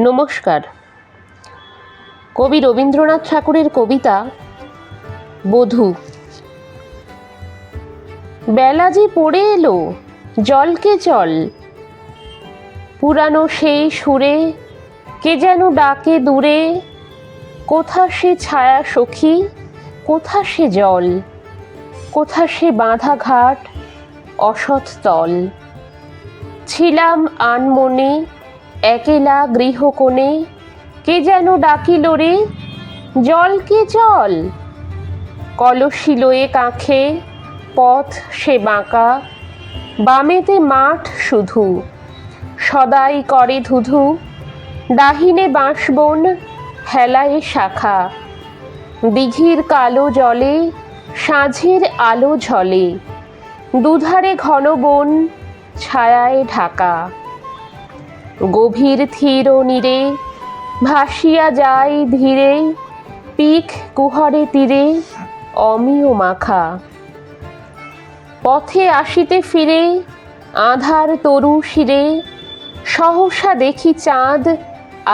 নমস্কার। কবি রবীন্দ্রনাথ ঠাকুরের কবিতা বধূ। বেলা যে পড়ে এলো, জলকে চল, পুরানো সেই সুরে কে যেন ডাকে দূরে। কোথা সে ছায়া সখী, কোথা সে জল, কোথা সে বাঁধা ঘাট, অসৎ তল। ছিলাম আনমনে একেলা গৃহকোণে, কে যেন ডাকিল রে, জলকে চল। কলসি লয়ে কাঁখে পথ সে বাঁকা, বামেতে মাঠ শুধু, সদাই করে ধুধু। ডাহিনে বাঁশবন, হেলায় শাখা, দিঘির কালো জলে সাঁঝের আলো ঝলে। দুধারে ঘন বন, ছায়ায় ঢাকা। গভীর থির নীরে ভাসিয়া যায় ধীরে, পিক কুহরে তীরে অমিয় মাখা। পথে আসিতে ফিরে আঁধার তরু শিরে, সহসা দেখি চাঁদ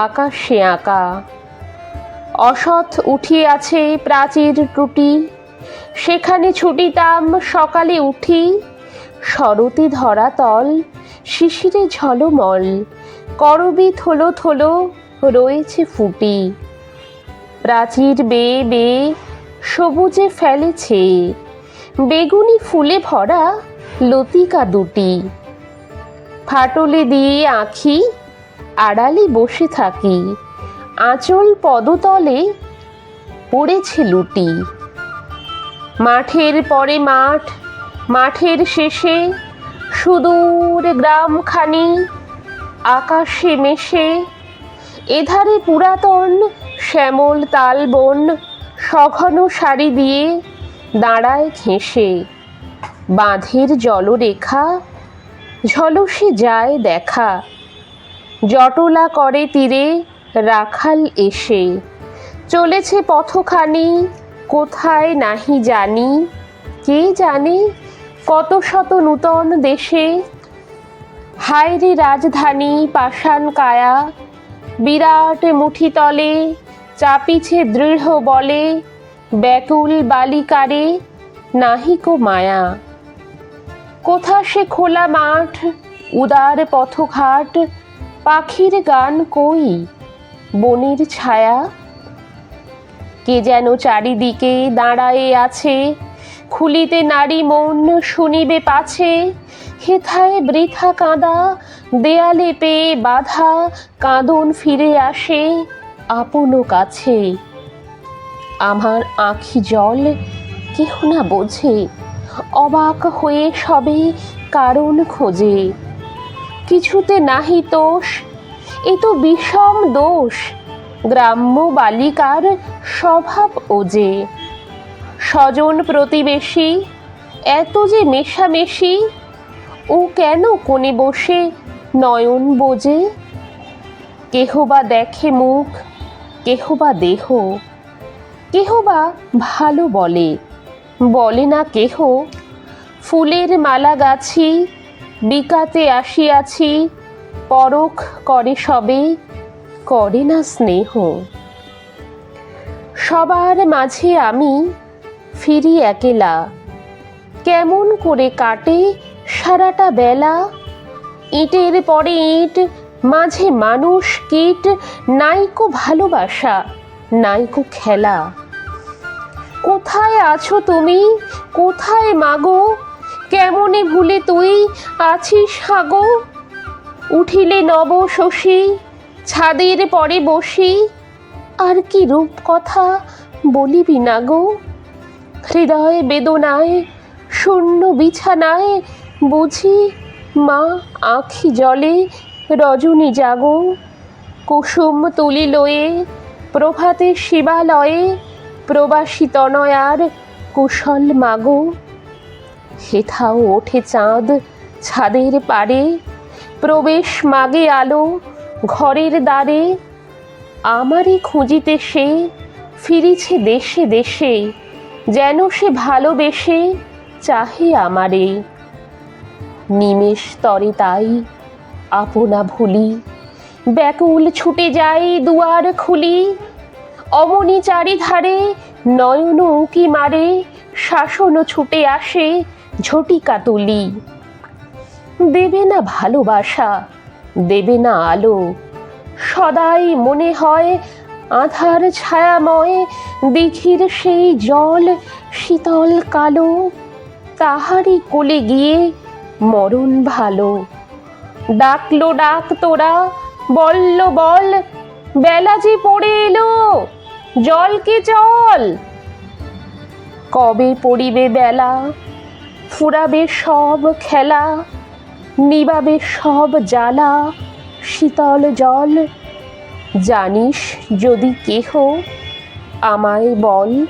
আকাশে আঁকা। অসৎ উঠিয়াছে প্রাচীর টুটি, সেখানে ছুটিতাম সকালে উঠি। শরতে ধরা তল, শিশিরে ঝলমল, করবি থলো থলো রয়েছে ফুটি। প্রাচীর বেয়ে বেয়ে সবুজে ফেলেছে, বেগুনি ফুলে ভরা লতিকা দুটি। ফাটলে দিয়ে আঁখি আড়ালে বসে থাকি, আঁচল পদতলে পড়েছে লুটি। মাঠের পরে মাঠ, মাঠের শেষে সুদূর গ্রামখানি আকাশে মেশে। এধারে পুরাতন শ্যামল তালবন সঘন সারি দিয়ে দাঁড়ায় ঘেঁষে। বাঁধের জলরেখা ঝলসে যায় দেখা, জটলা করে তীরে রাখাল এসে। চলেছে পথখানি কোথায় নাহি জানি, কে জানে কত শত নূতন দেশে। হায়রে রাজধানী পাষাণ কায়া, বিরাট মুঠি তলে চাপিছে দৃঢ় বলে। ব্যাকুল বালিকারে নাহিকো মায়া, কোথা সে খোলা মাঠ, উদার পথঘাট। পাখির গান কই, বনের ছায়া। কে যেন চারিদিকে দাঁড়ায়ে আছে, খুলিতে নারী মন শুনিবে পাছে। হেথায় বৃথা কাঁদা, দেয়ালে পেয়ে বাধা, কাঁদন ফিরে আসে আপন কাছে। আমার আঁখি জল কেহ না বোঝে, অবাক হয়ে সবে কারণ খোঁজে। কিছুতে নাহি তোষ, এ তো বিষম দোষ, গ্রাম্য বালিকার স্বভাব ওজে। স্বজন প্রতিবেশী এত যে মেশামেশি, ও কেন কোণে বসে নয়ন বোজে। কেহ বা দেখে মুখ, কেহ বা দেহ, কেহ বা ভালো বলে, বলে না কেহ। ফুলের মালা গাছি বিকাতে আসিয়াছি, পরখ করে সবে, করে না স্নেহ। সবার মাঝে আমি ফিরি একেলা, কেমন করে কাটে সারাটা বেলা। ইটের পরে ইট, মাঝে মানুষ কীট, নাইকো ভালোবাসা, নাইকো খেলা। কোথায় আছো তুমি, কোথায় মাগো, কেমনে ভুলে তুই আছিস হাগো। উঠিলে নব শশী, ছাদের পরে বসি, আর কি রূপ কথা বলিবি না গো। হৃদয় বেদনায় শূন্য বিছানায়, বুঝি মা আঁখি জলে রজনী জাগো। কুসুম তুলি লয়ে প্রভাতে শিবালয়ে, প্রবাসী তনয়ার কুশল মাগো। হেথাও ওঠে চাঁদ ছাদের পারে, প্রবেশ মাগে আলো ঘরের দ্বারে। আমারই খুঁজিতে সে ফিরিছে দেশে দেশে, যেন সে ভালোবেসে চাহে আমারে। নিমেষ তরে তাই আপনা ভুলি, ব্যাকুল ছুটে যাই দুয়ার খুলি, অমনি চারিধারে নয়ন উঁকি মারে, শাসন ছুটে আসে ঝটিকা তুলি। দেবে না ভালোবাসা, দেবে না আলো, সদাই মনে হয় আধার ছায়াময় দিঘির সেই জল শীতল কালো, তাহারই কোলে গিয়ে মরণ ভালো। ডাকলো ডাক তোরা, বলল বল, বেলা যে পড়ে এলো, জলকে চল। কবে পড়িবে বেলা, ফুরাবে সব খেলা, নিবাবে সব জ্বালা, শীতল জল। জানিস যদি কেহ, আমায় বল।